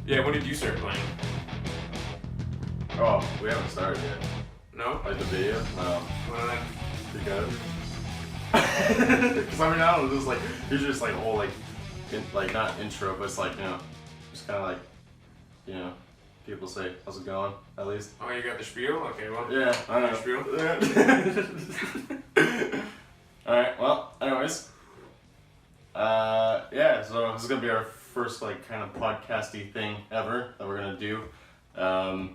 Yeah, when did you start playing? Oh, we haven't started yet. No? Like the video? No. When Because I mean, I don't know, this is like, usually just like a whole like, not intro, but it's like, you know, just kind of like, you know, people say, how's it going, at least. Oh, you got the spiel? Okay, well. Yeah, I know. Spiel? Alright, well, anyways. Yeah, so this is going to be our first like kind of podcasty thing ever that we're going to do. I'm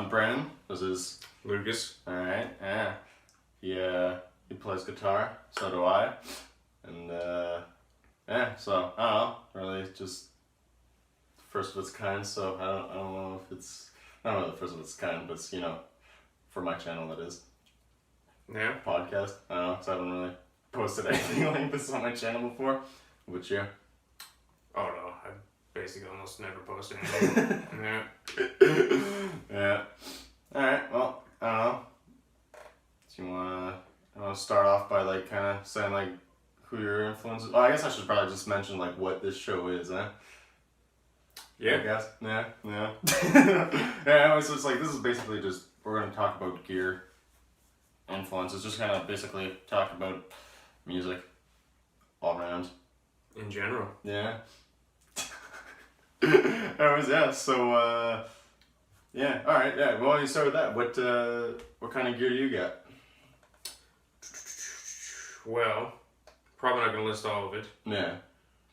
Brandon, this is Lucas. Alright, yeah. He plays guitar, so do I. And yeah, so I don't know, really just first of its kind, so I don't know if it's not really the first of its kind, but it's, you know, for my channel that is. Yeah. Podcast. I don't know, so I haven't really posted anything like this on my channel before. Would you? Oh no, I basically almost never post anything. Yeah. Yeah. Alright, well, I don't know. Do you wanna start off by like kinda saying like who your influences? Well, I guess I should probably just mention like what this show is, eh? Yeah. I guess. Yeah. Yeah, so it's like this is basically just we're gonna talk about gear influences, just kinda basically talk about music all around. In general. Yeah. Anyways, yeah, so yeah, alright, yeah. Well, you start with that. What kind of gear do you got? Well, probably not gonna list all of it. Yeah.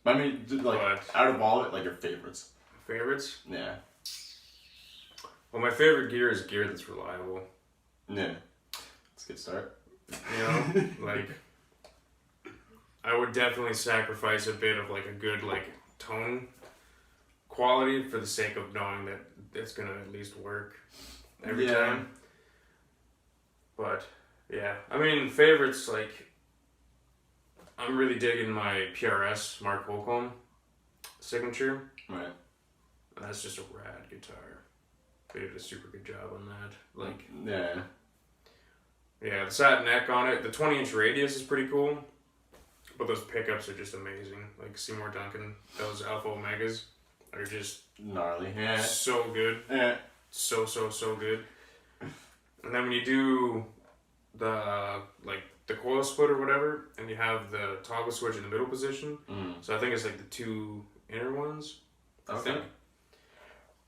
I mean, like, out of all of it, like, your favorites. Favorites? Yeah. Well, my favorite gear is gear that's reliable. Yeah. That's a good start. You know? Like, I would definitely sacrifice a bit of, like, a good, like, tone quality for the sake of knowing that it's gonna at least work every time. But, yeah. I mean, favorites, like, I'm really digging my PRS Mark Holcomb signature. Right. And that's just a rad guitar. They did a super good job on that. Like, yeah. Yeah, the satin neck on it. The 20-inch radius is pretty cool. But those pickups are just amazing. Like Seymour Duncan, those Alpha Omegas are just gnarly. Yeah. So good. Yeah. So good. And then when you do the like the coil split or whatever, and you have the toggle switch in the middle position. So I think it's like the two inner ones. I think.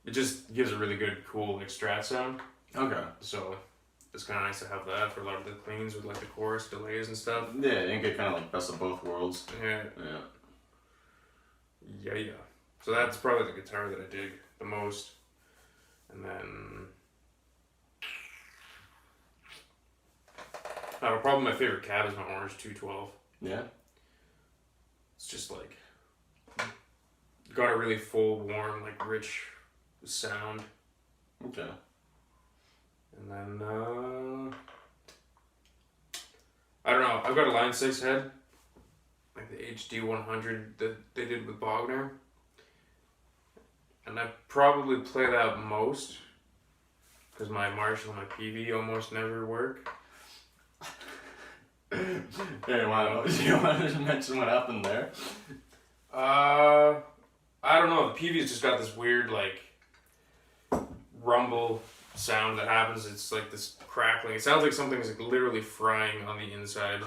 It just gives a really good, cool like strat sound. Okay. So it's kind of nice to have that for a lot of the cleans with like the chorus delays and stuff. Yeah, and get kind of like best of both worlds. Yeah. So that's probably the guitar that I dig the most. And then probably my favorite cab is my Orange 212. Yeah. It's just like got a really full, warm, like rich sound. Okay. And then I don't know. I've got a Line 6 head, like the HD 100 that they did with Bogner, and I probably play that most because my Marshall and my PV almost never work. Hey, wow. Do you want to mention what happened there? I don't know. The PV's just got this weird like rumble sound that happens. It's like this crackling. It sounds like something's like literally frying on the inside.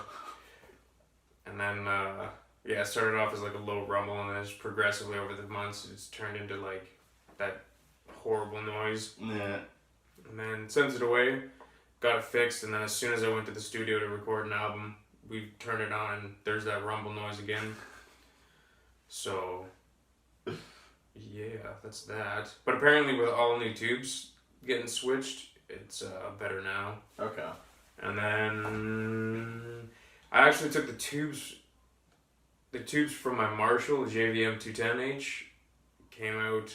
And then it started off as like a low rumble, and then it's progressively over the months it's turned into like that horrible noise. Yeah. And then sent it away, got it fixed, and then as soon as I went to the studio to record an album, we turned it on and there's that rumble noise again. So yeah, that's that. But apparently with all new tubes getting switched, it's better now. Okay. And then I actually took the tubes from my Marshall JVM 210H, came out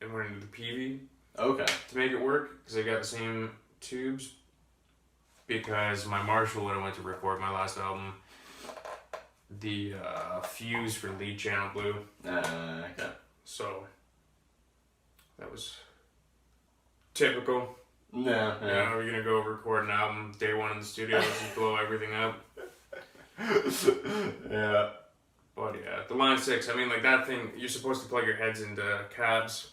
and went into the PV. Okay. To make it work, because I got the same tubes. Because my Marshall, when I went to record my last album, the fuse for lead channel blew. Okay. So that was typical. Yeah. You know, we're gonna go record an album day one in the studio, just blow everything up. Yeah. But yeah, the Line 6, I mean, like that thing, you're supposed to plug your heads into cabs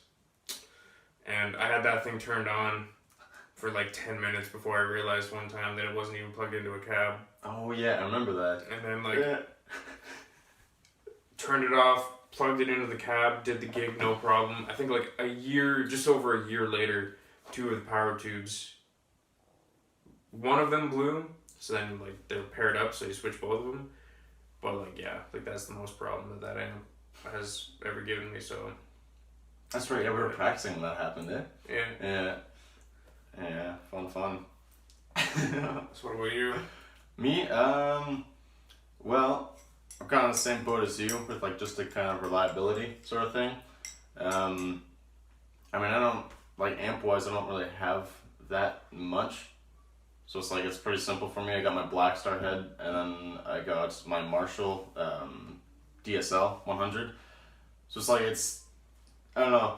And I had that thing turned on for like 10 minutes before I realized one time that it wasn't even plugged into a cab. Oh yeah, I remember that. And then like Yeah. turned it off, plugged it into the cab, did the gig no problem. I think like just over a year later, 2 of the power tubes, one of them blew, so then like they're paired up, so you switch both of them. But like yeah, like that's the most problem that amp has ever given me. So That's right. Yeah, we were practicing when that happened. yeah. Yeah. Yeah. Fun. So what about you? Me, well, I'm kind of in the same boat as you with like just the kind of reliability sort of thing. I mean, I don't like amp wise. I don't really have that much, so it's like it's pretty simple for me. I got my Black Star head, and then I got my Marshall DSL 100. So it's like I don't know.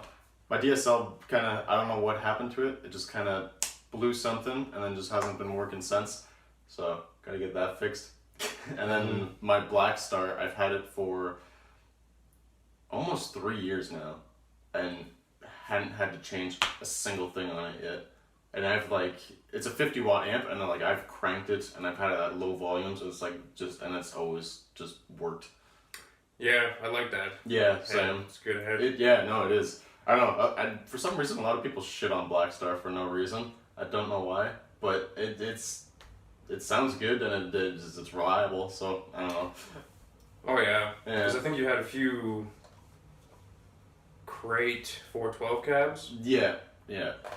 My DSL kind of I don't know what happened to it. It just kind of blew something, and then just hasn't been working since. So gotta get that fixed. And then my Black Star, I've had it for almost 3 years now, and hadn't had to change a single thing on it yet. And I've like, it's a 50-watt amp, and then like I've cranked it, and I've had it at low volume, so it's like and it's always just worked. Yeah, I like that. Yeah, same. It's good head. It is. I don't know. For some reason, a lot of people shit on Black Star for no reason. I don't know why, but it sounds good and it's reliable. So I don't know. Oh yeah, Yeah. because I think you had a few crate 412 cabs. Yeah.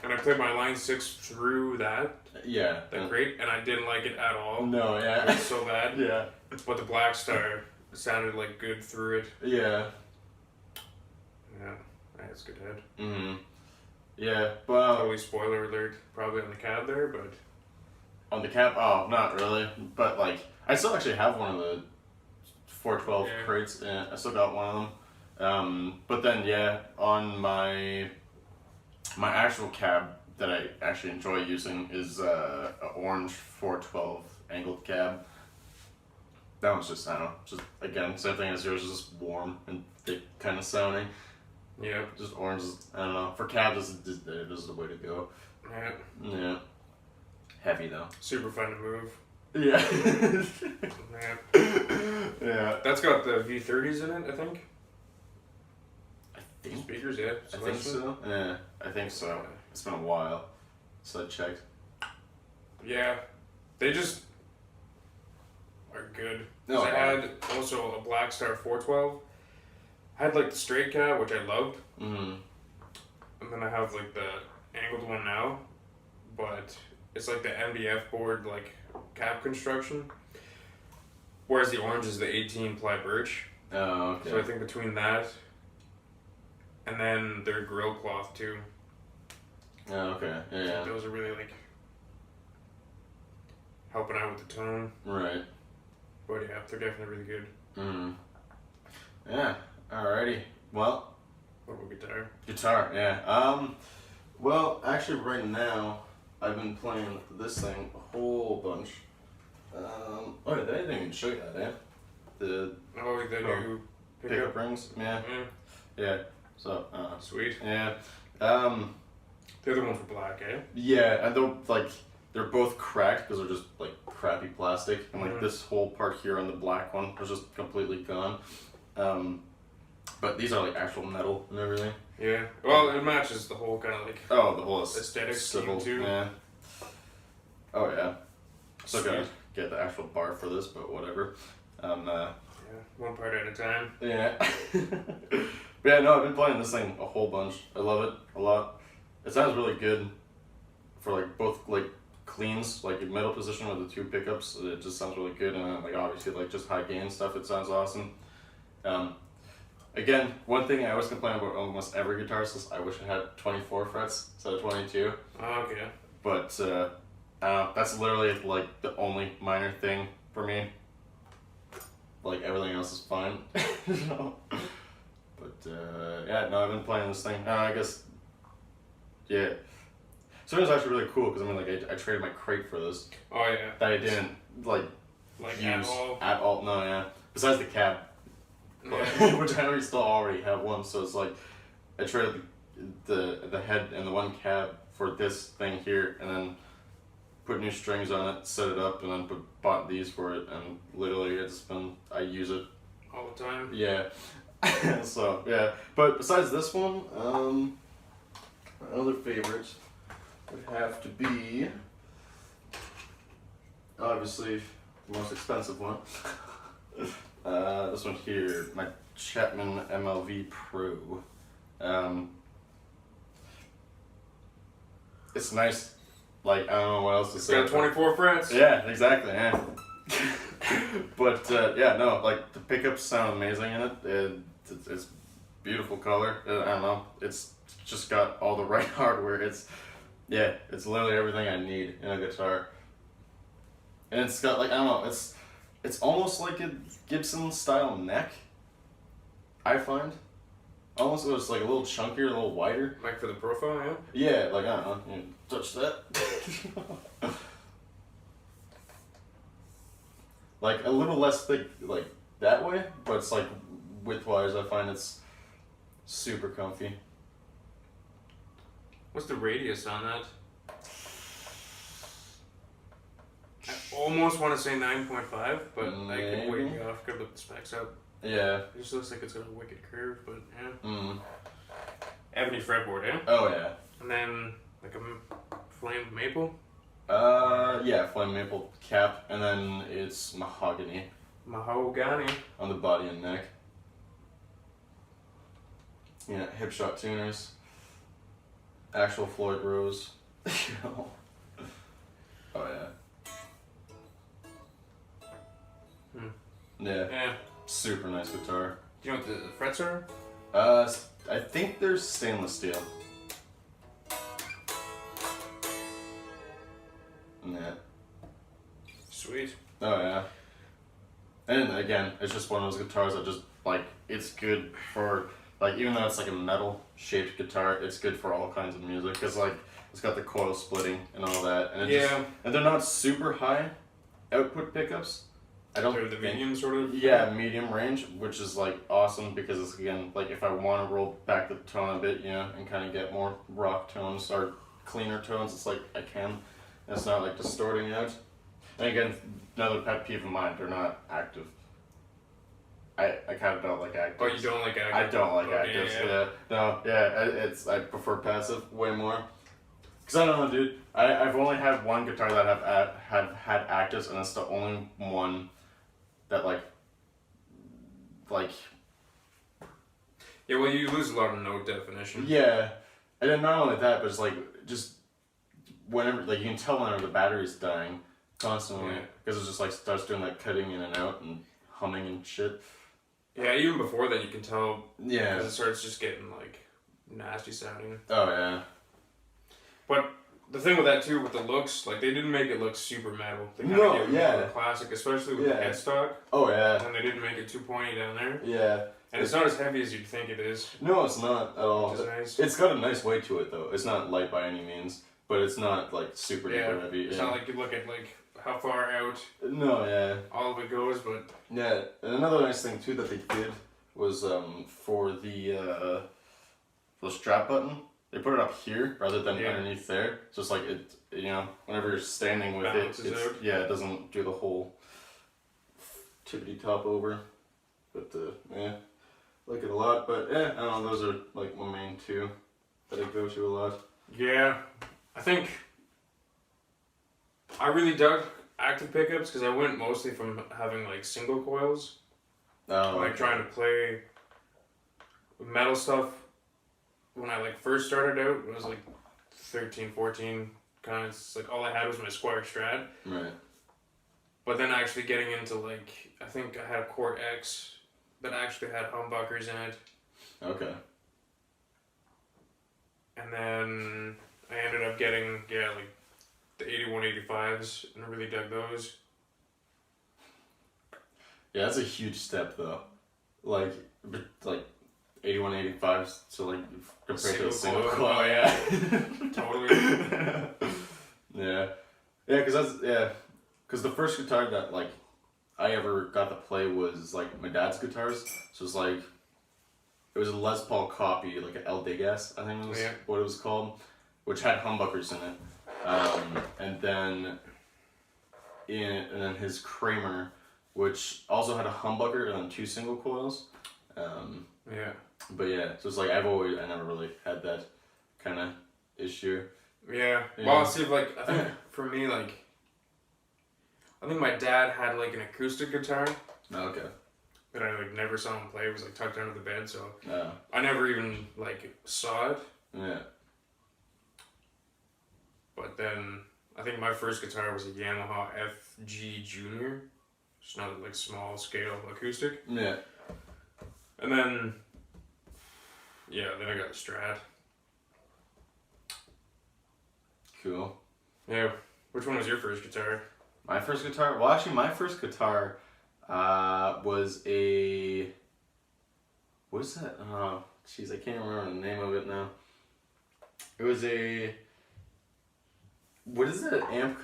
And I played my Line 6 through that Yeah. crate, and I didn't like it at all. No. It Yeah. was so bad. Yeah. But the Black Star sounded like good through it. Yeah. Yeah, it's good head. Mhm. Yeah, but Probably spoiler alert, probably on the cab there, but on the cab, oh, not really. But like, I still actually have one of the 412 Yeah. crates. Yeah, I still got one of them. But then yeah, on my actual cab that I actually enjoy using is a orange 412 angled cab. That one's just, I don't know, just again same thing as yours, just warm and thick kind of sounding. yeah. Just orange is, I don't know, for cabs it is the way to go. Yeah. Yeah. Heavy though. Super fun to move. Yeah. Yeah. Yeah. That's got the V30s in it, I think. I think. Speakers, yeah. I think so. Yeah, I think so. It's been a while, so I checked. Yeah. They just are good. No, I had also a Black Star 412. I had like the straight cab, which I loved. Mm-hmm. And then I have like the angled one now. But it's like the MDF board, like cab construction. Whereas the orange is the 18 ply birch. Oh, okay. So I think between that and then their grill cloth too. Oh, okay. Yeah. Those are really like helping out with the tone. Right. But yeah, they're definitely really good. Mm-hmm. Yeah. Alrighty. Well, What about guitar? guitar. Yeah. Well, actually, right now I've been playing this thing a whole bunch. Oh, I didn't even show you that, eh? The Oh, the new pickup pickup. rings. Yeah. Yeah, Yeah. So. sweet. Yeah. The other ones were black, eh? Yeah, and they're both cracked because they're just like crappy plastic, and like Mhm. this whole part here on the black one was just completely gone. But these are like actual metal and everything. Yeah. Well, it matches the whole kind of like Oh, the whole aesthetic civil scheme too. Yeah. Oh yeah. So Sweet. gotta get the actual bar for this, but whatever. Yeah, one part at a time. Yeah. But yeah, no, I've been playing this thing a whole bunch. I love it a lot. It sounds really good for like both like cleans, like in middle position with the two pickups. It just sounds really good, and like obviously like just high gain stuff. It sounds awesome. Again, one thing I always complain about almost every guitarist is I wish I had 24 frets instead of 22. Oh, okay. But that's literally like the only minor thing for me. Like everything else is fine. So, but yeah, no, I've been playing this thing. I guess, yeah. So it was actually really cool because I mean, like I traded my crate for this Oh yeah. that I didn't like Like use at all. No, yeah. Besides the cab, Yeah. which I know you still already have one. So it's like I traded the head and the one cab for this thing here, and then put new strings on it, set it up, and then bought these for it, and literally I use it all the time. Yeah. So yeah, but besides this one, other favorites would have to be obviously the most expensive one. This one here, my Chapman MLV Pro. It's nice. Like, I don't know what else to say. It's got 24 frets. Yeah, exactly. Yeah. But yeah, no, like the pickups sound amazing in it. It's beautiful color. I don't know. It's just got all the right hardware. It's literally everything I need in a guitar. And it's got like, I don't know, it's almost like a Gibson style neck, I find. Almost, it was like a little chunkier, a little wider. Like for the profile, yeah? Yeah, like, I don't know, you touch that. Like a little less thick, like that way, but it's like width-wise, I find it's super comfy. What's the radius on that? I almost want to say 9.5, but I could way be off. Could look the specs up. Yeah. It just looks like it's got a wicked curve, but yeah. Mm. Ebony fretboard, yeah? Oh yeah. And then like a flame maple? Yeah, flame maple cap, and then it's mahogany. Mahogany. On the body and neck. Yeah, hip shot tuners. Actual Floyd Rose. Oh yeah. Yeah. Yeah. Super nice guitar. Do you know what the frets are? I think they're stainless steel. Yeah. Sweet. Oh yeah. And again, it's just one of those guitars that just like it's good for like even though it's like a metal shaped guitar, it's good for all kinds of music because like it's got the coil splitting and all that, and and they're not super high output pickups. I don't They're the medium sort of. Yeah, medium range, which is like awesome because it's again like if I want to roll back the tone a bit, you know, and kind of get more rock tones or cleaner tones, it's like I can. It's not like distorting out. And again, another pet peeve of mine, they're not active. I kind of don't like active. Oh, you don't like active? I don't like actives. Yeah. No, yeah, I prefer passive way more. Cause I don't know, dude. I've only had one guitar that have had actives, and it's the only one that like. Yeah, well, you lose a lot of note definition. Yeah, and then not only that, but it's like just whenever like you can tell whenever the battery's dying constantly because it just like starts doing like cutting in and out and humming and shit. Yeah, even before that you can tell. Yeah. Because it starts just getting like nasty sounding. Oh yeah. But the thing with that too, with the looks, like they didn't make it look super metal. They No, gave it yeah. more classic, especially with the headstock. Oh yeah. And they didn't make it too pointy down there. Yeah. And it's not as heavy as you'd think it is. No, it's not at all. Which is nice. It's got a nice weight to it though. It's not light by any means, but it's not like super duper heavy. It's not like you look at like how far out No, yeah. all of it goes, but Yeah, and another nice thing too that they did was for the strap button, they put it up here rather than underneath there. So it's like it, you know, whenever you're standing with balances it, out. it doesn't do the whole tippity top over. But like it a lot. But I don't know. Those are like my main two that I go to a lot. yeah, I think I really dug active pickups because I went mostly from having like single coils. Oh, Like trying to play metal stuff when I like first started out, when I was like 13, 14, kind of like all I had was my Squire Strat. Right. But then actually getting into like, I think I had a Core X that actually had humbuckers in it. Okay. And then I ended up getting, like the 8185s and I really dug those. Yeah, that's a huge step though. Like 8185s to like compared to a single coil. Oh yeah. Totally. Yeah. Yeah, because the first guitar that like I ever got to play was like my dad's guitars. So it's like it was a Les Paul copy, like an El Degas, I think was what it was called, which had humbuckers in it. And then his Kramer, which also had a humbucker and then 2 single coils. But yeah, so it's like I never really had that kind of issue. Yeah. Well, see, like, I think for me, like, I think my dad had, like, an acoustic guitar. Okay. That I, like, never saw him play. It was, like, tucked under the bed, so I never even, like, saw it. Yeah. But then, I think my first guitar was a Yamaha FG Junior. Just another, like, small scale acoustic. Yeah. And then, then I got a Strat. Cool. Yeah. Which one was your first guitar? My first guitar? Well, actually, my first guitar was a... What is that? Oh, jeez, I can't remember the name of it now. It was a... What is it? Amp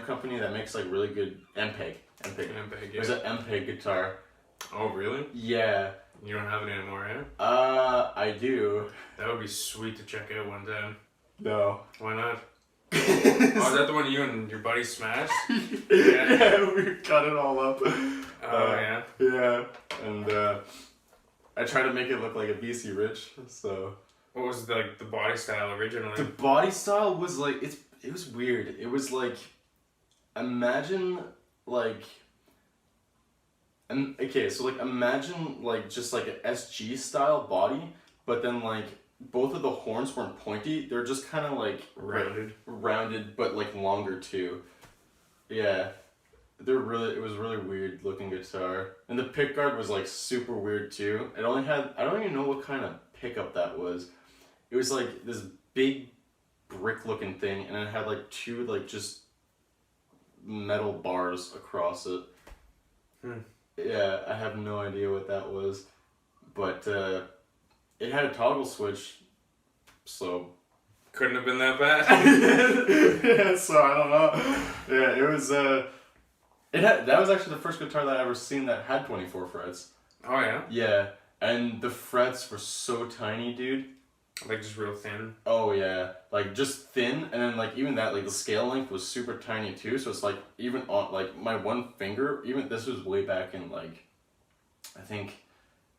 company that makes, like, really good... MPEG. MPEG, It was an MPEG guitar. Oh, really? Yeah. You don't have it anymore, eh? I do. That would be sweet to check out one time. No. Why not? Oh, is that the one you and your buddy smashed? Yeah, we cut it all up. Yeah. Yeah, and I tried to make it look like a BC Rich, so... What was the body style originally? The body style was like, it was weird. It was like, imagine like... Okay, so like imagine like just like an SG style body, but then like both of the horns weren't pointy. They're just kind of like rounded, but like longer too. Yeah, it was really weird looking guitar, and the pickguard was like super weird too. It only had, I don't even know what kind of pickup that was. It was like this big brick looking thing, and it had like 2 like just metal bars across it. Yeah, I have no idea what that was, but it had a toggle switch, so... Couldn't have been that bad. Yeah, so I don't know. Yeah, it was, that was actually the first guitar that I ever seen that had 24 frets. Oh, yeah? Yeah, and the frets were so tiny, dude. Like, just real thin? Oh, yeah. Like, just thin, and then, like, even that, like, the scale length was super tiny, too, so it's, like, even on, like, my one finger, even, this was way back in, like, I think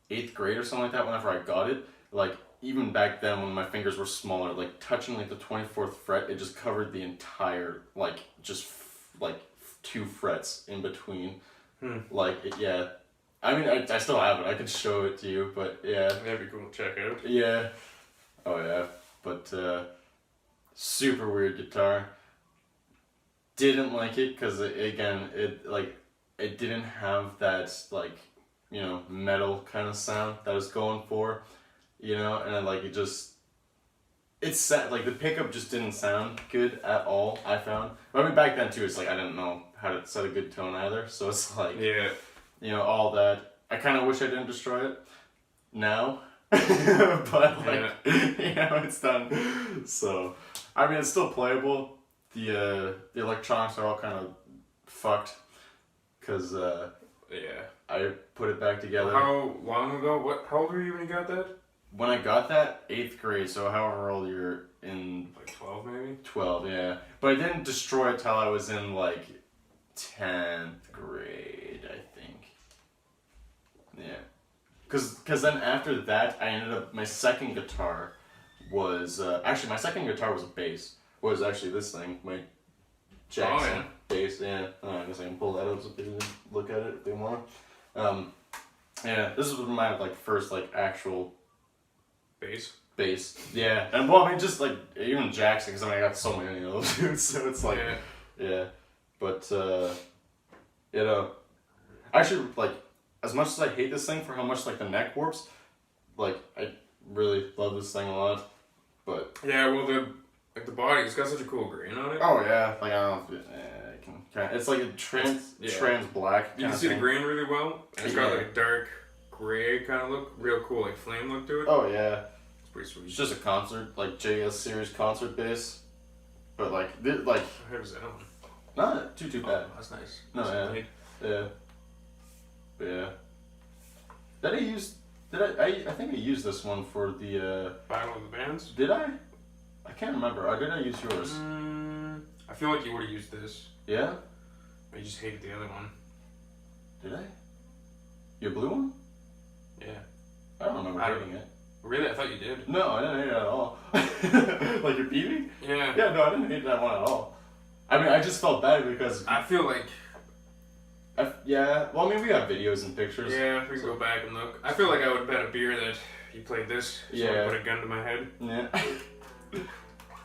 8th grade or something like that, whenever I got it, like, even back then when my fingers were smaller, like, touching, like, the 24th fret, it just covered the entire, like, just, like, 2 frets in between. Like, yeah. I mean, I still have it. I could show it to you, but, yeah. That'd be cool to check out. Yeah. Oh yeah, but super weird guitar. Didn't like it because it didn't have that like, you know, metal kind of sound that I was going for, you know, and then, like like the pickup just didn't sound good at all. I found. But I mean, back then too, it's like I didn't know how to set a good tone either, so it's like, yeah, you know, all that. I kind of wish I didn't destroy it now. But like, you know, it's done. So, I mean, it's still playable. The electronics are all kind of fucked because I put it back together. How long ago? How old were you when you got that? When I got that, 8th grade. So however old you're in, like 12 maybe. 12, yeah. But I didn't destroy it till I was in like 10th grade, I think. Yeah. Cause then after that, I ended up, my second guitar was, actually my second guitar was a bass. Was actually this thing, my Jackson bass, yeah. I guess I can pull that up so people can look at it if they want. Yeah, this was my, like, first, like, actual bass. Yeah. And, well, I mean, just, like, even Jackson, because I mean, I got so many of those, dude, so it's like, yeah. But, you know, actually, like, as much as I hate this thing for how much, like, the neck warps, like, I really love this thing a lot, but... Yeah, well, the body, it's got such a cool grain on it. Oh, yeah, like, I don't know if it can... It's like a trans black. You can see the grain really well, and it's got, like, a dark gray kind of look, real cool, like, flame look to it. Oh, yeah. It's pretty sweet. It's just a concert, like, JS Series concert bass, but, like, How does that one? Not too bad. Oh, that's nice. No, yeah. Yeah. Then I used I think I used this one for the Battle of the Bands? did I? I can't remember. Or did I use yours? I feel like you would have used this. Yeah? But you just hated the other one. Did I? Your blue one? Yeah. I don't remember hating it. Really? I thought you did. No, I didn't hate it at all. Like your peaving? Yeah. Yeah, no, I didn't hate that one at all. I mean, I just felt bad because I feel like... yeah, well, I mean, we have videos and pictures. Yeah, we can go back and look. I feel like I would bet a beer that you played this. So Yeah. I put a gun to my head. Yeah.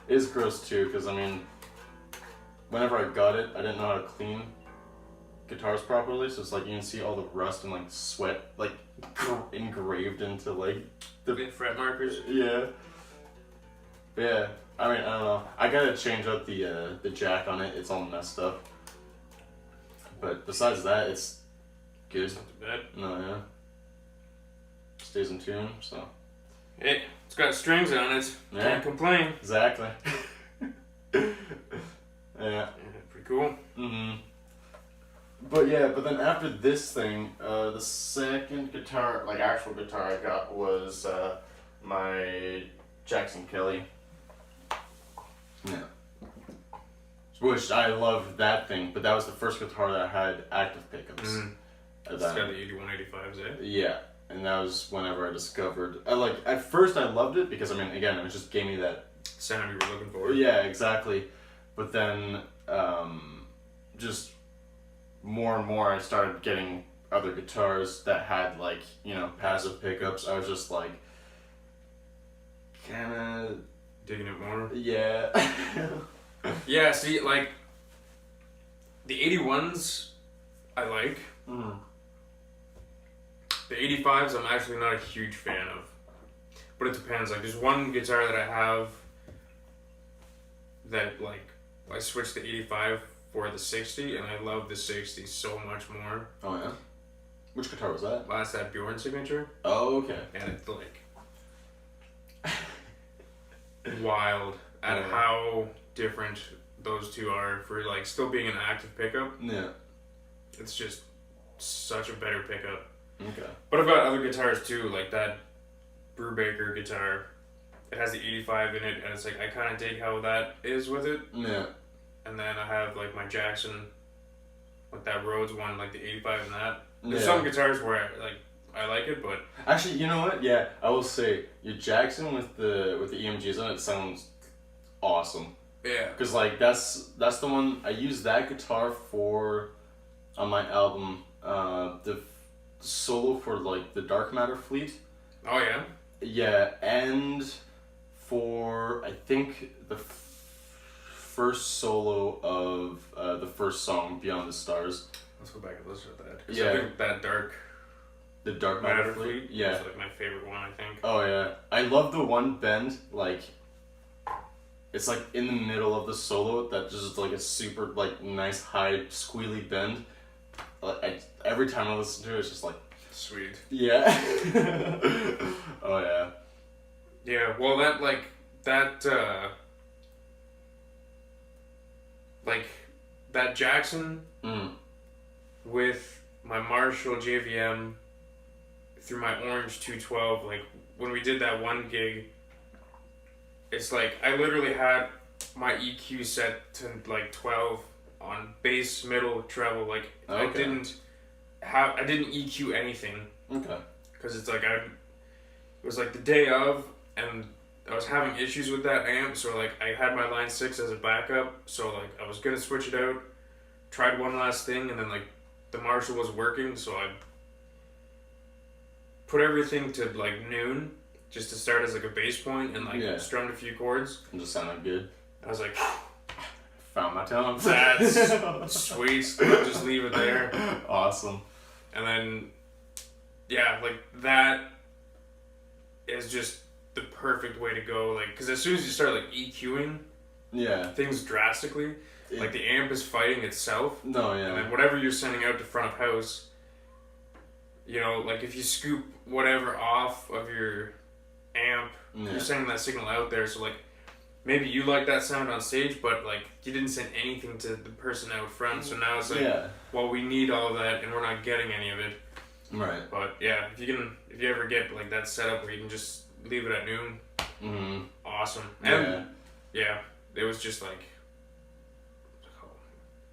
It's gross too, because I mean, whenever I got it, I didn't know how to clean guitars properly, so it's like you can see all the rust and like sweat like engraved into like The fret markers. yeah. Yeah, I mean, I don't know. I gotta change out the jack on it. It's all messed up. But besides that, it's good. It's not too bad. No, yeah. Stays in tune, so. Hey, it's got strings on it. Yeah. Can't complain. Exactly. Yeah. Yeah, pretty cool. Mm-hmm. But yeah, but then after this thing, the second guitar, like actual guitar I got was my Jackson Kelly. Yeah. Which I loved that thing, but that was the first guitar that had active pickups. It's got the 8185s, eh? Yeah, and that was whenever I discovered. At first I loved it because I mean, again, it just gave me that sound you were looking for. Yeah, exactly. But then, just more and more, I started getting other guitars that had like passive pickups. I was just like, kind of digging it more. Yeah. Yeah. See, like the 81s, I like. Mm. The 85s, I'm actually not a huge fan of. But it depends. Like, there's one guitar that I have that, like, I switched the 85 for the 60, and I love the 60 so much more. Oh, yeah? Which guitar was that? That's that Bjorn signature. Oh, okay. And it's, like, wild at how different those two are for, like, still being an active pickup. Yeah. It's just such a better pickup. Okay. But I've got other guitars too, like that Brubaker guitar. It has the 85 in it, and it's like I kind of dig how that is with it. Yeah. And then I have like my Jackson, like that Rhodes one, like the 85 and that. There's Yeah. some guitars where I like it, but Actually, you know what? Yeah, I will say your Jackson with the EMGs on it sounds awesome. yeah, Cause like that's the one I used that guitar for on my album. The solo for like the Dark Matter Fleet. oh yeah, Yeah, and for I think the first solo of the first song Beyond the Stars. let's go back and listen to that. 'Cause Yeah. I think that The Dark Matter Fleet. Yeah. is like my favorite one. I think. Oh yeah, I love the one bend like. It's like in the middle of the solo that just is like a super like nice high squealy bend. Every time I listen to it, it's just like Sweet. yeah. Oh yeah. Yeah, well that Jackson with my Marshall JVM through my Orange 212, like when we did that one gig, it's like I literally had my EQ set to like 12 on bass, middle, treble, like Okay. I didn't EQ anything. Okay. Because it's like it was like the day of, and I was having issues with that amp, so like I had my line 6 as a backup, so like I was gonna switch it out, tried one last thing, and then like the Marshall was working, so I put everything to like noon, just to start as like a bass point, and like strummed a few chords. It just sounded good. I was like, Found my tone. that's sweet, I'll just leave it there. Awesome. And then, yeah, like that is just the perfect way to go. Like, because as soon as you start like EQing things drastically, like the amp is fighting itself. No, yeah. And then whatever you're sending out to front of house, you know, like if you scoop whatever off of your amp, you're sending that signal out there. So like, maybe you like that sound on stage, but like you didn't send anything to the person out front. So now it's like, well, we need all of that, and we're not getting any of it. Right. But yeah, if you ever get like that setup where you can just leave it at noon, awesome. And yeah, it was just like, oh,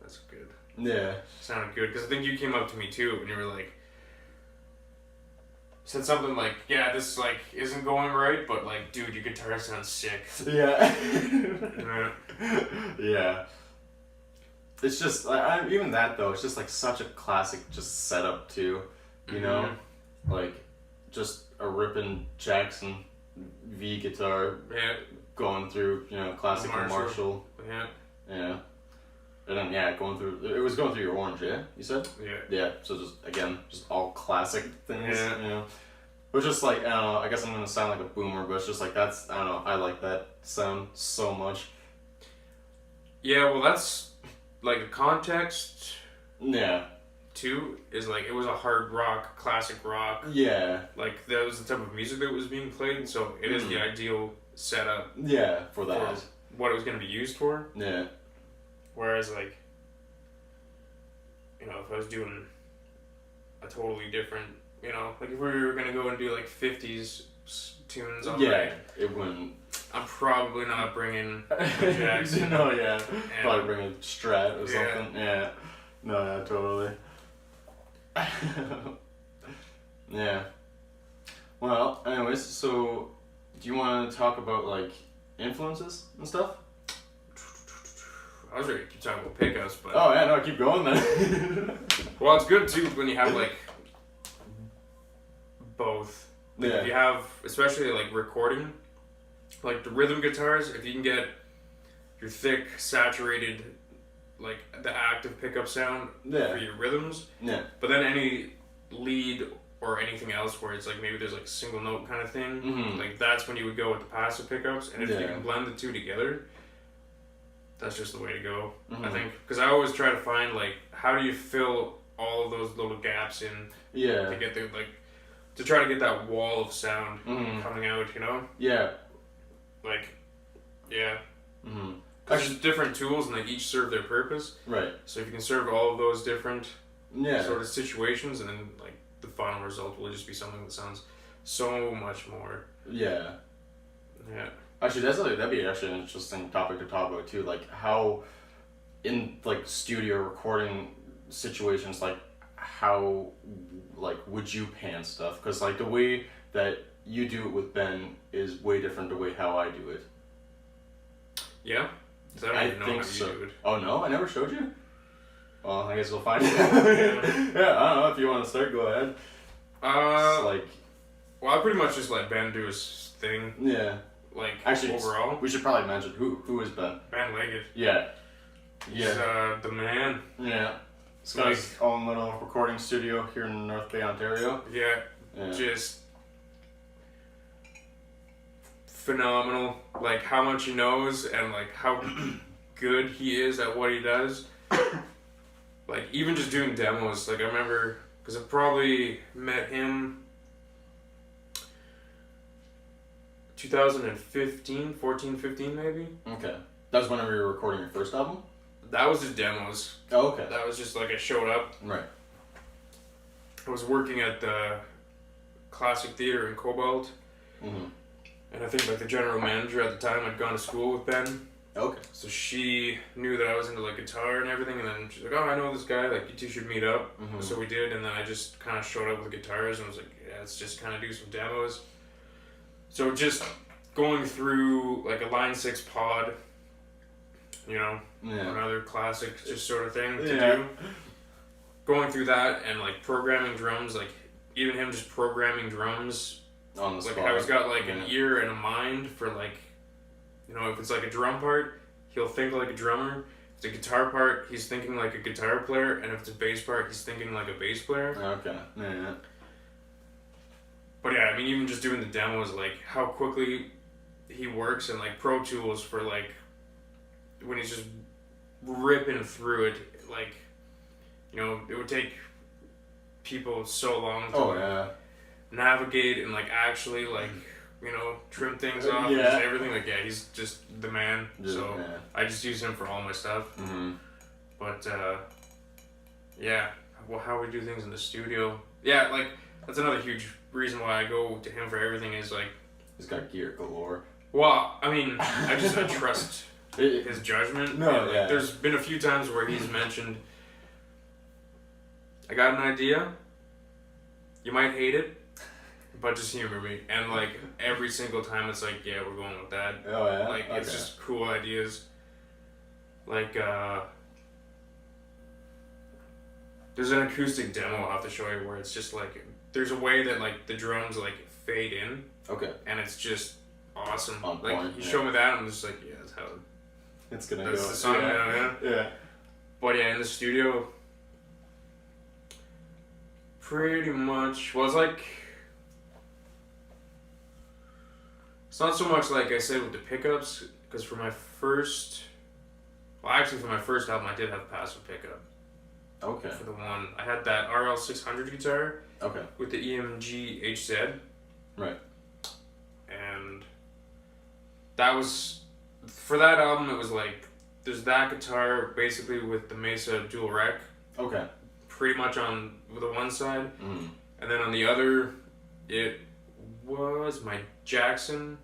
that's good. Yeah. Sounded good because I think you came up to me too and you were like, said something like, yeah, this like isn't going right, but like, dude, your guitar sounds sick. Yeah. Yeah. Yeah. It's just even that though. It's just like such a classic just setup too. You know, like just a ripping Jackson V guitar. Yeah. Going through classical Marshall. Yeah. Yeah. And then going through it was going through your orange, yeah? You said? Yeah. Yeah. So just all classic things. Yeah. You know. But just like I don't know, I guess I'm gonna sound like a boomer, but it's just like I don't know, I like that sound so much. Yeah, well that's like a context Yeah. too, is like it was a hard rock, classic rock. Yeah. Like that was the type of music that was being played, so it is the ideal setup Yeah, for that. for what it was gonna be used for. Yeah. Whereas like, if I was doing a totally different, like if we were gonna go and do like 50s tunes on it wouldn't. I'm probably not bringing a Jackson. No, yeah. Probably bring a Strat or something. Yeah. No, yeah, totally. Yeah. Well, anyways, so do you want to talk about like influences and stuff? I was ready to keep talking about pickups, but oh yeah, no, keep going then. well, it's good too when you have like both. Like if you have, especially like recording, like the rhythm guitars, if you can get your thick, saturated, like the active pickup sound for your rhythms. Yeah. But then any lead or anything else where it's like maybe there's like single note kind of thing, like that's when you would go with the passive pickups. And if you can blend the two together, that's just the way to go, I think. Because I always try to find like how do you fill all of those little gaps in to get the to try to get that wall of sound coming out, Yeah. Like, yeah. Because there's different tools and they each serve their purpose. Right. So if you can serve all of those different sort of situations, and then like the final result will just be something that sounds so much more. Yeah. Yeah. Actually, that'd be actually an interesting topic to talk about too. Like how, in like studio recording situations, like how, like would you pan stuff? Because like the way that you do it with Ben is way different the way how I do it. Yeah. I don't even know how so. you do it. Oh no, I never showed you. Well, I guess we'll find out. Yeah, I don't know if you want to start. Go ahead. Well, I pretty much just let Ben do his thing. Yeah. Like, actually, overall, we should probably mention who is Ben. Ben Leggett. Yeah. He's the man. Yeah. He's got his own little recording studio here in North Bay, Ontario. Yeah. Just phenomenal. Like how much he knows and like how good he is at what he does. Like even just doing demos. Like I remember because I probably met him 2015, 14, 15 maybe. Okay. That was whenever you were recording your first album? That was just demos. Oh, okay. That was just like I showed up. Right. I was working at the Classic Theater in Cobalt. And I think like the general manager at the time I'd gone to school with Ben. Okay. So she knew that I was into like guitar and everything, and then she's like, "Oh, I know this guy. Like, you two should meet up." So we did, and then I just kind of showed up with guitars and was like, "Yeah, let's just kind of do some demos." So just going through like a Line 6 pod, another classic just sort of thing to do. Going through that and like programming drums, like even him just programming drums on the spot. Like how he's got like an ear and a mind for like, if it's like a drum part, he'll think like a drummer. If it's a guitar part, he's thinking like a guitar player, and if it's a bass part, he's thinking like a bass player. Okay. Yeah. But yeah, I mean, even just doing the demos, like how quickly he works, and like Pro Tools for like when he's just ripping through it, like it would take people so long to navigate and like actually like trim things off and just everything. Like he's just the man. I just use him for all my stuff. But how we do things in the studio. Yeah, like that's another huge reason why I go to him for everything is like He's got gear galore. well, I mean, I trust his judgment. No, and, like, yeah. there's been a few times where he's mentioned, I got an idea. You might hate it, but just humor me. And like every single time, it's like, yeah, we're going with that. Oh yeah. Like it's just cool ideas. Like there's an acoustic demo I'll have to show you where it's just like there's a way that like the drums like fade in. Okay. And it's just awesome. On like point, you yeah. show me that, I'm just like, yeah, that's how It's gonna that's go. the song now, yeah. Yeah. But yeah, in the studio, pretty much was like. It's not so much like I said with the pickups, because for my first album, I did have passive pickup. Okay. For the one, I had that RL 600 guitar Okay. with the EMG HZ. Right. And that was, for that album, it was like, there's that guitar basically with the Mesa dual rec, Okay. pretty much on the one side. Mm. And then on the other, it was my Jackson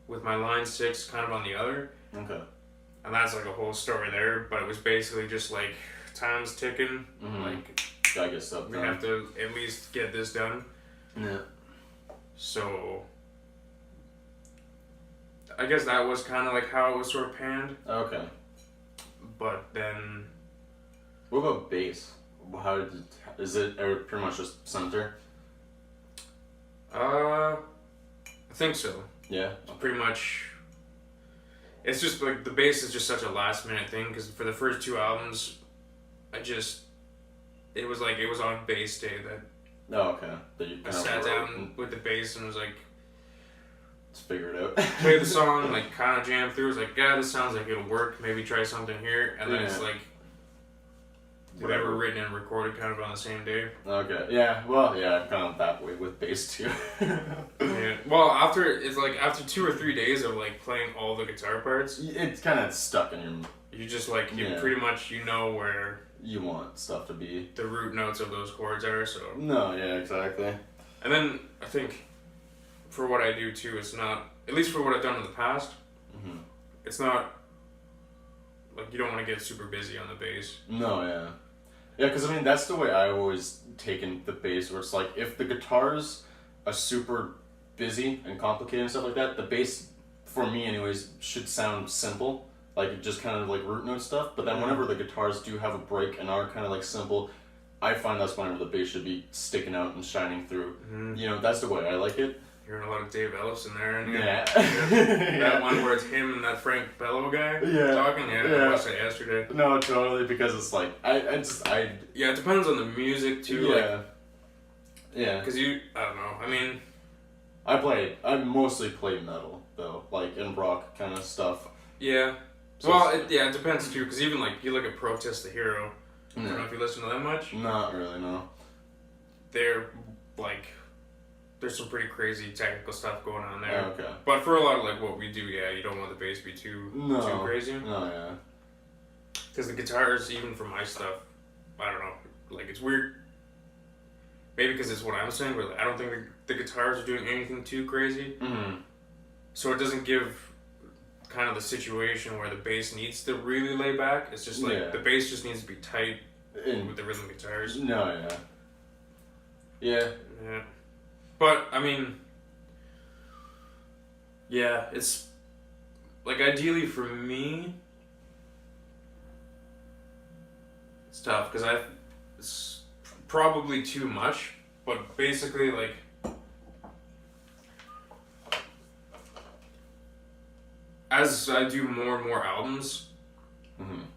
with my Line 6 kind of on the other. Okay. And that's like a whole story there, but it was basically just like time's ticking. Mhm. Like, Gotta get stuff we done. have to at least get this done. Yeah. So, I guess that was kind of like how it was sort of panned. Okay. But then, What about bass? Is it pretty much just center? I think so. Yeah. It's pretty much. It's just like the bass is just such a last minute thing because for the first two albums, it was like it was on bass day that Oh, okay. That you I kind sat of down with the bass and was like, just figure it out. play the song, like kind of jam through. It was like, yeah, this sounds like it'll work. Maybe try something here, and then it's Yeah. like whatever written and recorded kind of on the same day. Okay. Yeah. Well, yeah. I'm kind of that way with bass too. Yeah. Well, after 2 or 3 days of like playing all the guitar parts, It's kind of stuck in your. you just like you Yeah. pretty much you know where You want stuff to be. the root notes of those chords are. So, No. Yeah. Exactly. and then I think for what I do too, it's not at least for what I've done in the past. Mm-hmm. It's not like you don't want to get super busy on the bass. No. Yeah. Yeah. Because I mean, that's the way I always taken the bass, where it's like if the guitars are super busy and complicated and stuff like that, the bass, for me anyways, should sound simple. Like just kind of like root note stuff, but then whenever the guitars do have a break and are kind of like simple, I find that's whenever the bass should be sticking out and shining through. Mm-hmm. You know, that's the way I like it. Hearing a lot of Dave Ellis in there, and Yeah. that one where it's him and that Frank Bello guy talking. Yeah, I watched that yesterday. No, totally, because it's like I Yeah, it depends on the music too. yeah. Yeah. Because I don't know. I mean, I mostly play metal though, like in rock kind of stuff. yeah. So Well, it depends too. Because even like you look at Protest the Hero. I don't know Yeah. if you listen to them much. Not really, no. They're like, there's some pretty crazy technical stuff going on there. Okay. But for a lot of like what we do, yeah, you don't want the bass to be too crazy. No, yeah. Because the guitars, even for my stuff, I don't know. Like it's weird. Maybe because it's what I'm saying, but like, I don't think the guitars are doing anything too crazy. Mm-hmm. So it doesn't give kind of the situation where the bass needs to really lay back. It's just like the bass just needs to be tight with the rhythm guitars. No, yeah. Yeah. Yeah. But, I mean, yeah, it's like ideally for me, it's tough because it's probably too much, but basically, like, as I do more and more albums,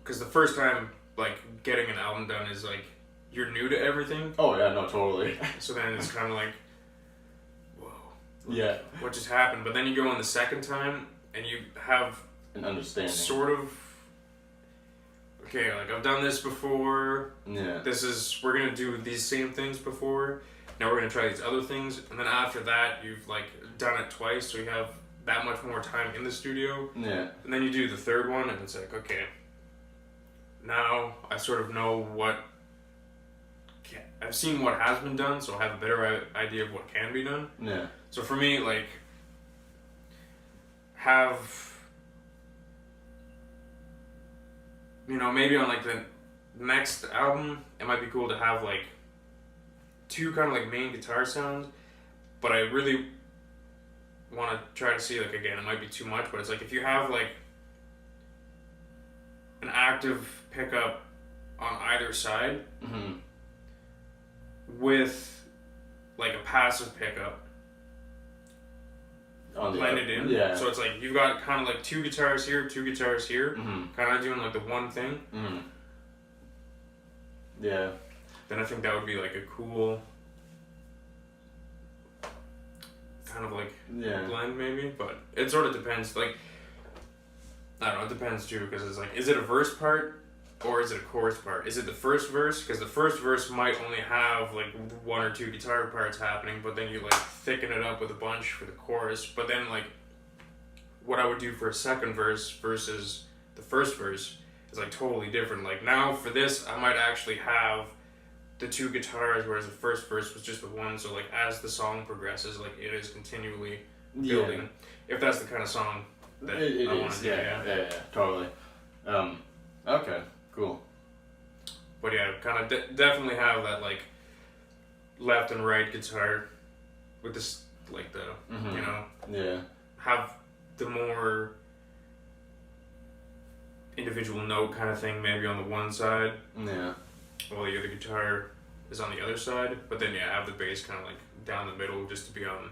because the first time, like, getting an album done is like, you're new to everything. Oh, yeah, no, totally. So then it's kind of like, whoa. Yeah. What just happened? But then you go on the second time and you have An understanding. sort of, okay, like I've done this before. Yeah. We're going to do these same things before. Now we're going to try these other things. And then after that, you've like done it twice. So you have that much more time in the studio. Yeah. And then you do the third one and it's like, okay, now I sort of know what I've seen what has been done, so I have a better idea of what can be done. Yeah. So for me, like, have, you know, maybe on like the next album, it might be cool to have like 2 kind of like main guitar sounds, but I really want to try to see, like, again, it might be too much, but it's like if you have like an active pickup on either side with like a passive pickup blended in. Yeah. So it's like you've got kind of like 2 guitars here, 2 guitars here, kind of doing like the one thing. Yeah. Then I think that would be like a cool kind of like blend maybe, but it sort of depends. Like, I don't know, it depends too, because it's like, is it a verse part or is it a chorus part? Is it the first verse? Because the first verse might only have like 1 or 2 guitar parts happening, but then you like thicken it up with a bunch for the chorus. But then like what I would do for a second verse versus the first verse is like totally different. Like now for this, I might actually have the 2 guitars, whereas the first verse was just the one. So like as the song progresses, like it is continually building. If that's the kind of song that it I want is. to do. Yeah, totally. Okay, cool. But yeah, kind of definitely have that like left and right guitar with this like the you know have the more individual note kind of thing maybe on the one side. Yeah. While the other guitar is on the other side, but then have the bass kind of like down the middle just to be on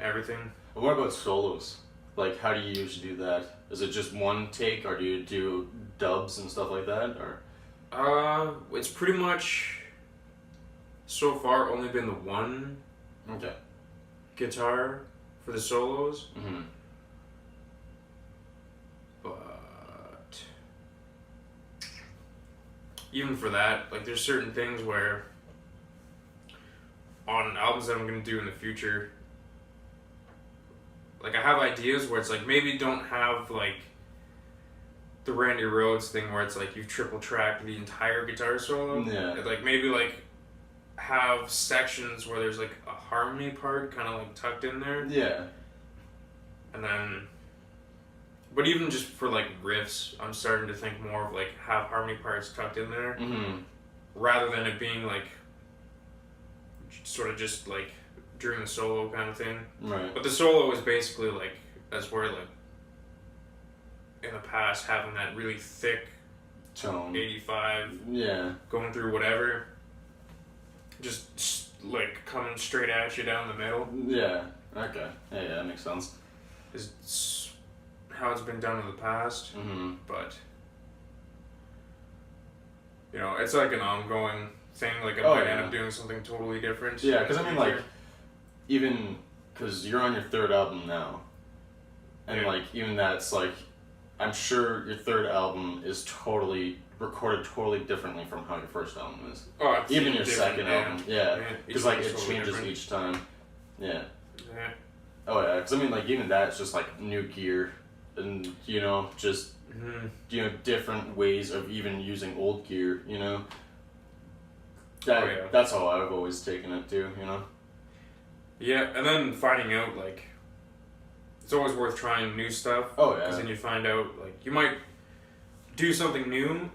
everything. What about solos? Like, how do you usually do that? Is it just one take, or do you do dubs and stuff like that, or? It's pretty much so far only been the one guitar for the solos. But even for that, like, there's certain things where on albums that I'm gonna do in the future, like, I have ideas where it's like maybe don't have like the Randy Rhoads thing where it's like you've triple tracked the entire guitar solo. Like maybe like have sections where there's like a harmony part kind of like tucked in there. And then, but even just for like riffs, I'm starting to think more of like have harmony parts tucked in there, rather than it being like sort of just like during the solo kind of thing. But the solo is basically like, that's where like in the past having that really thick tone 85 going through whatever, just like coming straight at you down the middle. Okay. Yeah, that makes sense. Is how it's been done in the past. But you know, it's like an ongoing thing. Like I might end up doing something totally different. Yeah, because I mean, like, even because you're on your 3rd album now, and like even that's like, I'm sure your 3rd album is totally recorded totally differently from how your 1st album is. Oh, it's even your 2nd album, because like it totally changes different each time. Oh yeah, because I mean, like, even that's just like new gear, and you know, just you know, different ways of even using old gear. You know, that's how I've always taken it too. You know. Yeah, and then finding out, like, it's always worth trying new stuff. Because then you find out, like, you might do something new,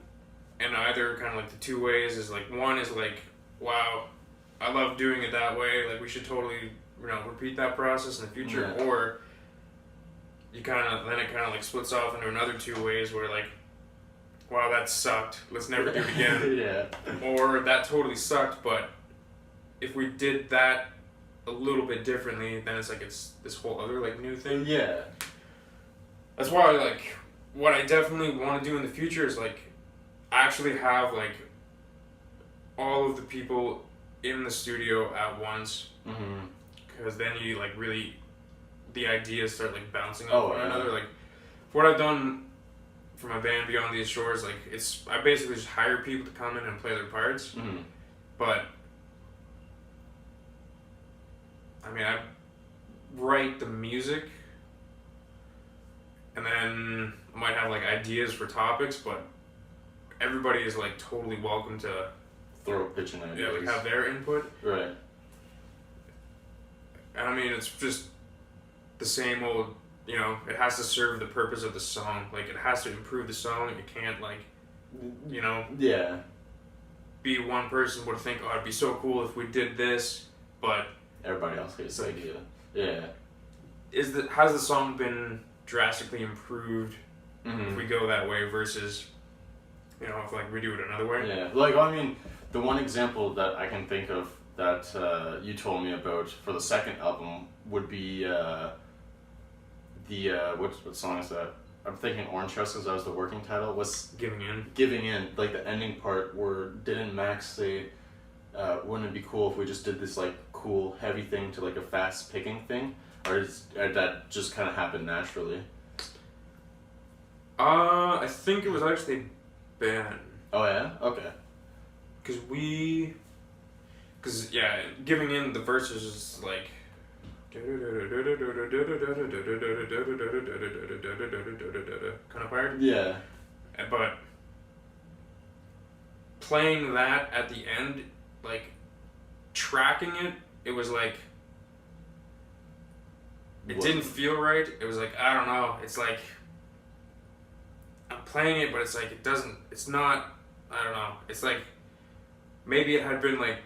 and either kind of like the 2 ways is like, one is like, wow, I love doing it that way, like, we should totally, you know, repeat that process in the future. Or you kind of, then it kind of like splits off into another 2 ways where like, wow, that sucked, let's never do it again. Or that totally sucked, but if we did that a little bit differently, then it's like it's this whole other like new thing. That's why, like, what I definitely want to do in the future is like actually have like all of the people in the studio at once, because then you like really, the ideas start like bouncing off one another. Like what I've done for my band Beyond These Shores, like I basically just hire people to come in and play their parts, but I mean, I write the music, and then I might have like ideas for topics, but everybody is like totally welcome to throw pitching ideas. Yeah, like have their input. Right. And I mean, it's just the same old, you know, it has to serve the purpose of the song. Like, it has to improve the song. It can't, like, you know, Yeah. be one person would think, oh, it'd be so cool if we did this, but Everybody else gets the idea. Yeah. Has the song been drastically improved Mm-hmm. if we go that way versus, you know, if, like, we do it another way? Yeah. Like, I mean, the one example that I can think of that you told me about for the second album would be what song is that? I'm thinking Orange House because that was the working title. Was Giving In. Giving In, like the ending part where didn't Max say, wouldn't it be cool if we just did this like cool heavy thing to like a fast picking thing, or that just kind of happened naturally? I think it was actually Ben. Oh yeah, okay. Cause yeah, Giving In, the verses is like kind of hard. Yeah. But playing that at the end, like tracking it, it was like it didn't feel right. It was like, I don't know. It's like I'm playing it, but it's like it's not. I don't know. It's like maybe it had been like.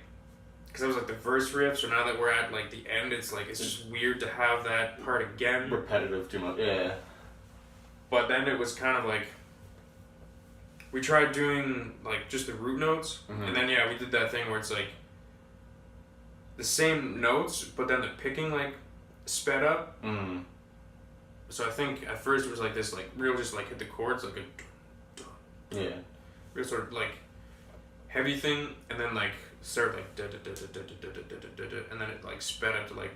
Because it was like the verse riff, so now that we're at like the end, it's like it's just weird to have that part again. Repetitive too much. Yeah. But then it was kind of like we tried doing like just the root notes, and then we did that thing where it's like the same notes, but then the picking like sped up. Mm. So I think at first it was like this like real just like hit the chords like a real sort of like heavy thing, and then like start like and then it like sped up to like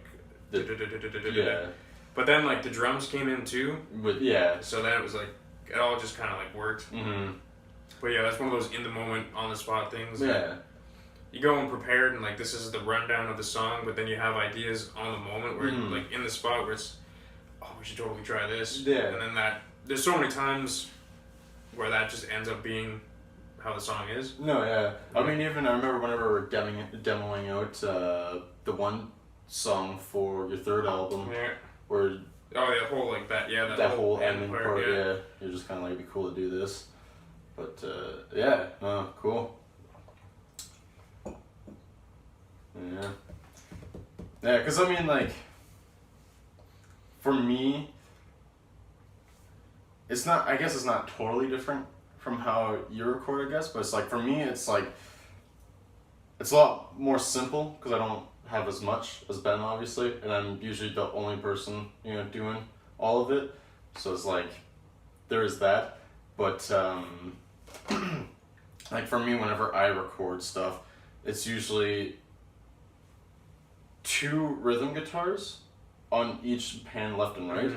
but then like the drums came in too, so then it was like it all just kind of like worked. But yeah, that's one of those in the moment on the spot things. You go in prepared and like this is the rundown of the song, but then you have ideas on the moment where like in the spot where it's we should totally try this, and then that there's so many times where that just ends up being how the song is. I mean, even I remember whenever we were demoing out the one song for your third album, where the whole like that whole ending part, you're just kind of like, it'd be cool to do this, but cool. Because I mean, like, for me, it's not. I guess it's not totally different from how you record, I guess, but it's like for me, it's like it's a lot more simple because I don't have as much as Ben, obviously, and I'm usually the only person doing all of it, so it's like there is that, but like for me, whenever I record stuff, it's usually 2 rhythm guitars on each pan left and right,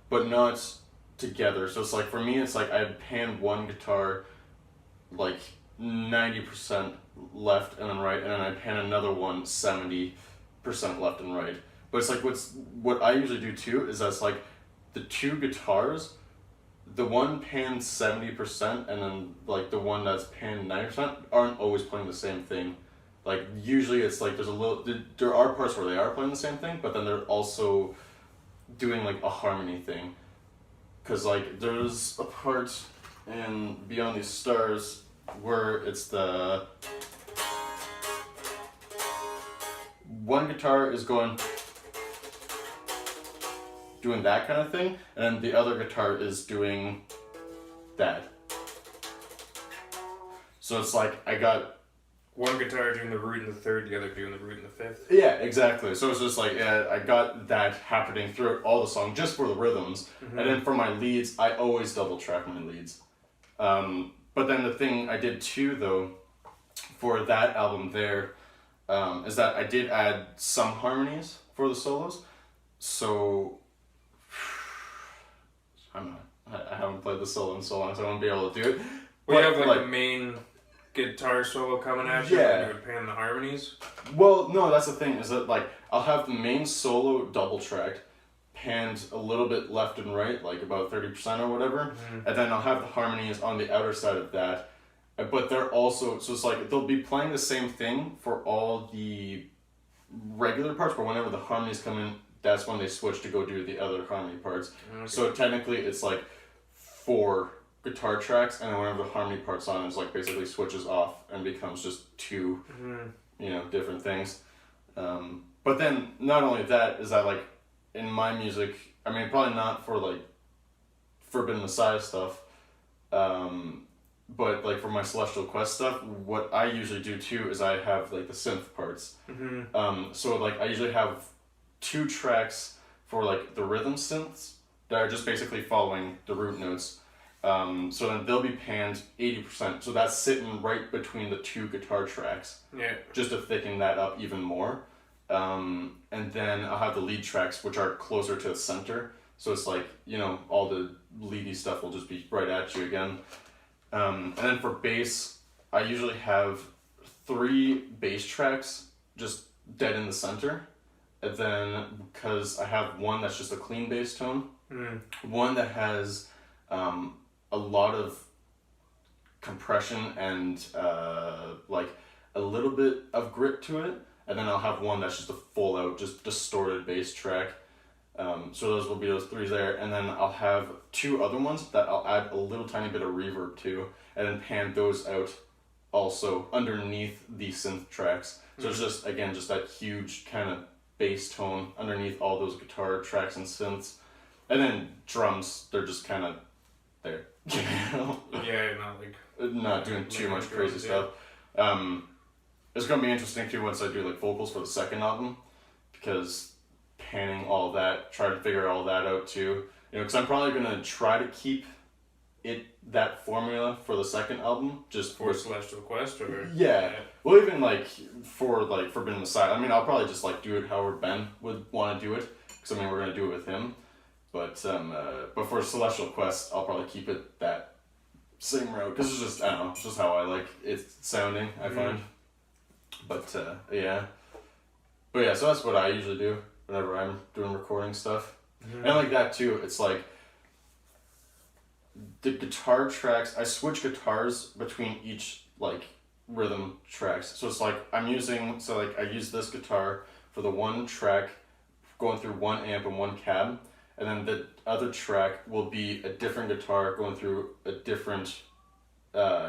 but not together. So it's like for me, it's like I pan one guitar like 90% left and then right, and then I pan another one 70% left and right. But it's like what I usually do too is that's like the 2 guitars, the one panned 70% and then like the one that's panned 90% aren't always playing the same thing. Like usually it's like there are parts where they are playing the same thing, but then they're also doing like a harmony thing. Cause like there's a part in Beyond These Stars where it's the one guitar is doing that kind of thing, and then the other guitar is doing that. So it's like I got one guitar doing the root in the third, the other doing the root in the fifth. Yeah, exactly. So it's just like I got that happening throughout all the song just for the rhythms, and then for my leads, I always double track my leads. But then the thing I did too, though, for that album there, is that I did add some harmonies for the solos. So I haven't played the solo in so long, so I won't be able to do it. We have like the main guitar solo coming at you, and you would pan the harmonies. Well, no, that's the thing, is that like I'll have the main solo double tracked, panned a little bit left and right, like about 30% or whatever, and then I'll have the harmonies on the outer side of that, but they're also, so it's like they'll be playing the same thing for all the regular parts, but whenever the harmonies come in, that's when they switch to go do the other harmony parts. Okay. So technically it's like 4 guitar tracks, and then whenever the harmony part's on, it's like basically switches off and becomes just 2 different things. But then not only that, is that like in my music, I mean probably not for like Forbidden Messiah stuff, but like for my Celestial Quest stuff, what I usually do too is I have like the synth parts. So like I usually have 2 tracks for like the rhythm synths that are just basically following the root notes. So then they'll be panned 80%. So that's sitting right between the 2 guitar tracks. Yeah. Just to thicken that up even more. And then I'll have the lead tracks, which are closer to the center. So it's like, all the leady stuff will just be right at you again. And then for bass, I usually have 3 bass tracks just dead in the center. And then, because I have one that's just a clean bass tone, one that has a lot of compression and like a little bit of grit to it, and then I'll have one that's just a full out, just distorted bass track. So those will be those 3 there, and then I'll have 2 other ones that I'll add a little tiny bit of reverb to, and then pan those out also underneath the synth tracks. So it's just, again, just that huge kind of bass tone underneath all those guitar tracks and synths. And then drums, they're just kind of there. Yeah, not doing too much crazy stuff. It's going to be interesting too once I do like vocals for the second album, because panning all that, try to figure all that out too. Because I'm probably going to try to keep that formula for the second album, just for Celestial Quest, or well, even like for like Forbidden Messiah. I mean, I'll probably just like do it however Ben would want to do it, because I mean we're gonna do it with him. But for Celestial Quest, I'll probably keep it that same route, because it's just, I don't know, it's just how I like it sounding, I find. But yeah, so that's what I usually do whenever I'm doing recording stuff. And like that too, it's like the guitar tracks, I switch guitars between each like rhythm tracks. So it's like I use this guitar for the one track going through one amp and one cab, and then the other track will be a different guitar going through a different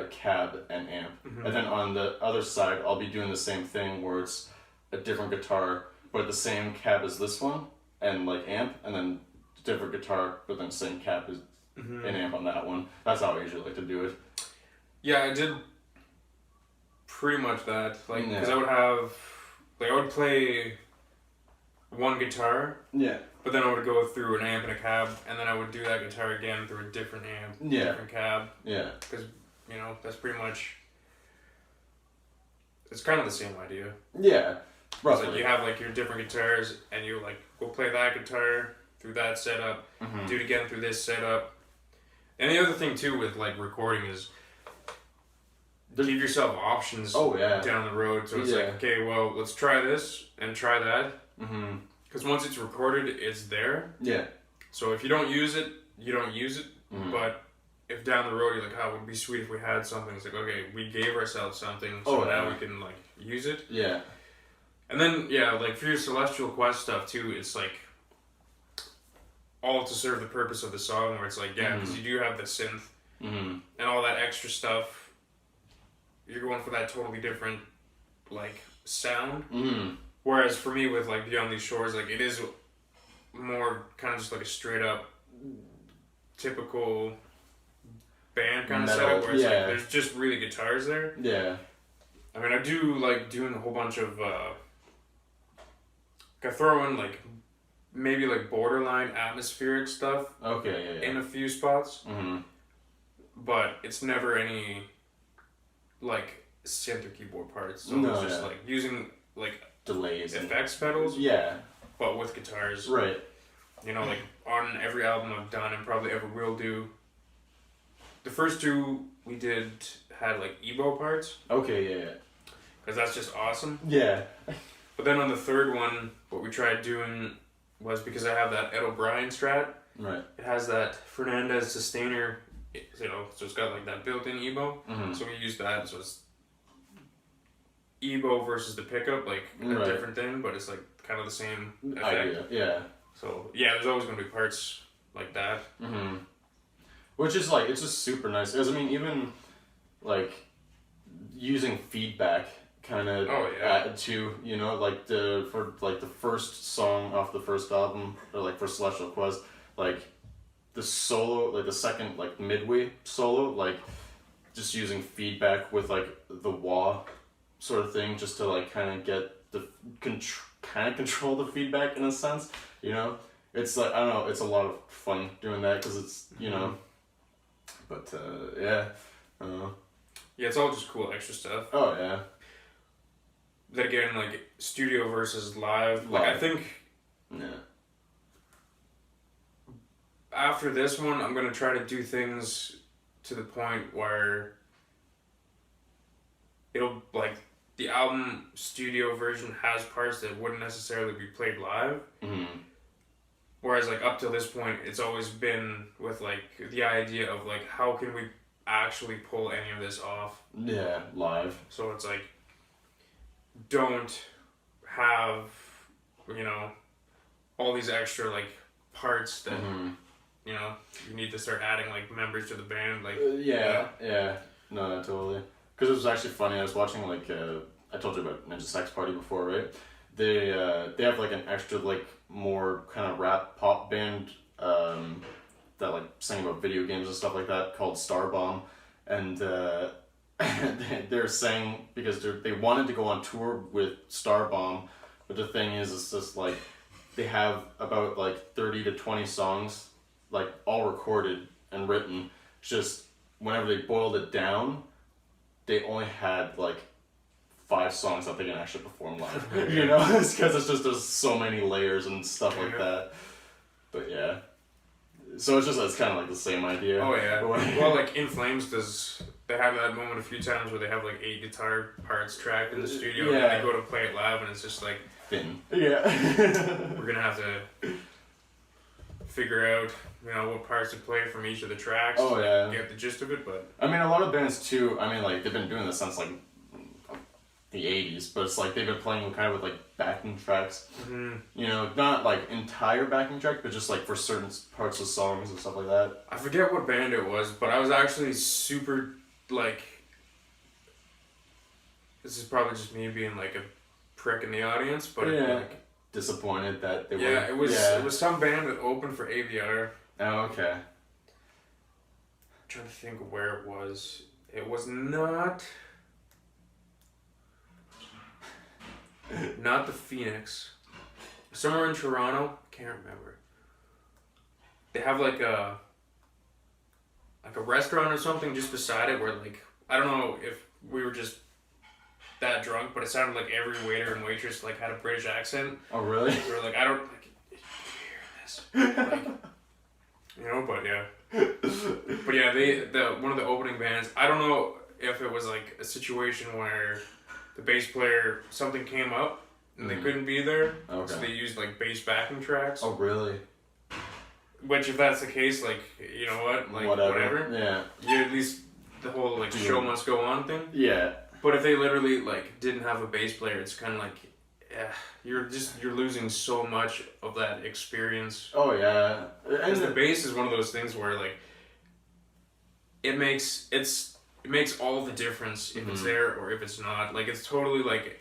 cab and amp. And then on the other side, I'll be doing the same thing where it's a different guitar but the same cab as this one and like amp, and then different guitar but then same cab as an amp on that one. That's how I usually like to do it. Yeah, I did pretty much that. Like, because I would play one guitar. Yeah. But then I would go through an amp and a cab, and then I would do that guitar again through a different amp, different cab. Yeah. Because, that's pretty much, it's kind of the same idea. Yeah. Roughly. Like you have like your different guitars, and you like go play that guitar through that setup, do it again through this setup. And the other thing too with like recording is give yourself options down the road. So it's like, okay, well, let's try this and try that. Because once it's recorded, it's there. Yeah. So if you don't use it, you don't use it. But if down the road you're like, it would be sweet if we had something. It's like, okay, we gave ourselves something, so now we can like use it. Yeah. And then like for your Celestial Quest stuff too, it's like all to serve the purpose of the song, where it's like, because you do have the synth and all that extra stuff. You're going for that totally different like sound. Whereas for me with like Beyond These Shores, like it is more kind of just like a straight up typical band kind of setup, where it's like there's just really guitars there. Yeah. I mean, I do like doing a whole bunch of I throw in like maybe like borderline atmospheric stuff. Okay. In a few spots. But it's never any like synth or keyboard parts. So it's just like using like delays, effects pedals. Yeah. But with guitars. Right. Like on every album I've done and probably ever will do. The first 2 we did had like EBO parts. Okay, yeah. Because that's just awesome. Yeah. But then on the third one, what we tried doing was, because I have that Ed O'Brien Strat. Right. It has that Fernandez sustainer so it's got like that built-in EBO. Mm-hmm. So we use that. So it's EBO versus the pickup, like a Right. different thing, but it's like kind of the same effect. Idea, yeah. So yeah, there's always gonna be parts like that. Mm-hmm. Which is like, it's just super nice. Because I mean, even like using feedback kind of added to, you know, like the first song off the first album, or like for Celestial Quest, like the solo, like the second like midway solo, like just using feedback with like the wah sort of thing, just to like kind of get the kind of control the feedback in a sense, you know. It's like, I don't know, it's a lot of fun doing that because it's, you know, but yeah, I don't know. Yeah, it's all just cool extra stuff. Oh yeah. Then again, like studio versus live. Like I think yeah. After this one, I'm gonna try to do things to the point where it'll like the album studio version has parts that wouldn't necessarily be played live. Mm-hmm. Whereas like up till this point, it's always been with like the idea of like how can we actually pull any of this off. Yeah, live. So it's like don't have, you know, all these extra like parts that you know you need to start adding like members to the band, like yeah. No, totally. Because it was actually funny. I was watching like I told you about Ninja Sex Party before, right? They have like an extra like more kind of rap pop band that like sing about video games and stuff like that called Starbomb, and they're saying because they wanted to go on tour with Starbomb, but the thing is it's just like they have about like 30 to 20 songs like all recorded and written. Just whenever they boiled it down, they only had like 5 songs that they can actually perform live. You know, it's because it's just there's so many layers and stuff like that. But yeah, so it's kind of like the same idea. Oh yeah. Well, like In Flames they have that moment a few times where they have like 8 guitar parts tracked in the studio, and they go to play it live, and it's just like thin. Yeah. We're gonna have to figure out, you know, what parts to play from each of the tracks. Oh yeah. Get the gist of it, but I mean, a lot of bands too. I mean, like they've been doing this since like the 80s, but it's like they've been playing kind of with like backing tracks. Mm-hmm. You know, not like entire backing track, but just like for certain parts of songs and stuff like that. I forget what band it was, but I was actually super like. This is probably just me being like a prick in the audience, but like, disappointed that they were. Yeah, it was some band that opened for AVR. Oh, okay. I'm trying to think of where it was. It was not the Phoenix. Somewhere in Toronto, can't remember. They have like a restaurant or something just beside it where like I don't know if we were just that drunk, but it sounded like every waiter and waitress like had a British accent. Oh really? We were like, I don't like you hear this. Like, you know, but yeah. But yeah, one of the opening bands, I don't know if it was like a situation where the bass player, something came up and they couldn't be there, so they used like bass backing tracks. Oh really? Which if that's the case, like, you know what, like whatever. Yeah. You at least the whole like show must go on thing. Yeah. But if they literally like didn't have a bass player, it's kind of like, you're losing so much of that experience. Oh yeah. Because the bass is one of those things where like it makes all the difference if it's there or if it's not. Like it's totally like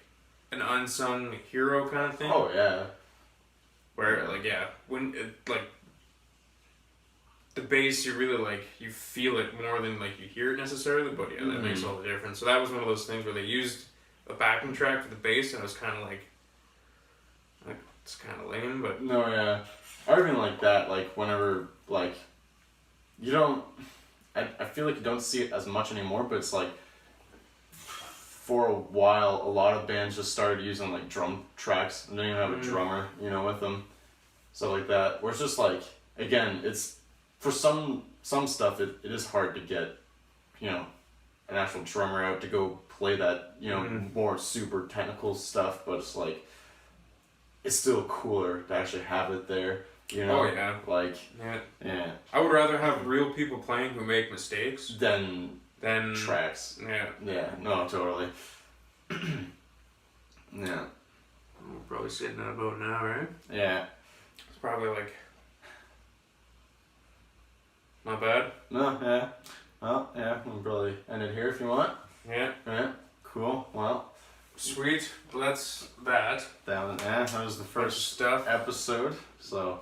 an unsung hero kind of thing. Oh yeah. Where like when like the bass, you really like you feel it more than like you hear it necessarily. But yeah, that makes all the difference. So that was one of those things where they used a backing track for the bass, and it was kind of like it's kind of lame. But no, yeah, or even like that. Like whenever like you don't. I feel like you don't see it as much anymore, but it's like for a while, a lot of bands just started using like drum tracks and didn't even have a drummer, you know, with them, stuff like that. Where it's just like, again, it's for some stuff it is hard to get, you know, an actual drummer out to go play that, you know, more super technical stuff, but it's like it's still cooler to actually have it there. You know? Oh yeah. Like, Yeah. yeah. I would rather have real people playing who make mistakes Then than tracks. Yeah. Yeah, no, totally. Yeah. We're probably sitting at about now, right? Yeah. It's probably like not bad. No, yeah. Well, yeah, we'll probably end it here if you want. Yeah. Yeah. Cool. Well, Sweet. Well, that's that. that was the Bunch of first stuff. episode. So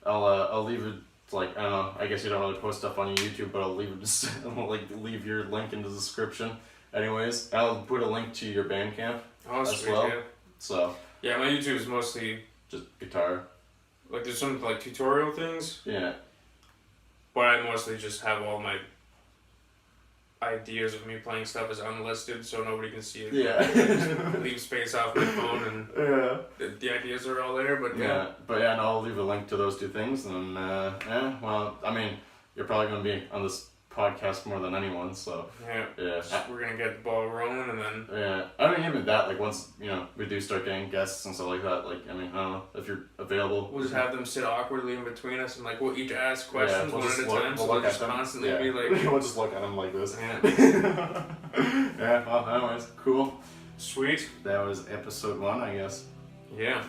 I'll leave it like, I don't know, I guess you don't really post stuff on your YouTube, but I'll leave it I'll like leave your link in the description. Anyways, I'll put a link to your Bandcamp Oh, as sweet. well. Yeah. So Yeah, my YouTube is mostly just guitar. like there's some like tutorial things, Yeah. but I mostly just have all my ideas of me playing stuff as unlisted, so nobody can see it. Yeah. Leave space off my phone, and Yeah. the ideas are all there. But Yeah, but yeah, no, I'll leave a link to those two things, and yeah, well, I mean, you're probably gonna be on this podcast more than anyone, so yeah, yeah, we're gonna get the ball rolling, and then yeah. I mean, even that, like once we do start getting guests and stuff like that, like I mean, I don't know if you're available. we'll just have them sit awkwardly in between us, and like we'll each ask questions we'll one just at a look- time, we'll so we'll look at just them. constantly Yeah. be like, we'll just look at them like this. yeah, Yeah. Well, anyways, cool. sweet, That was episode 1, I guess. yeah.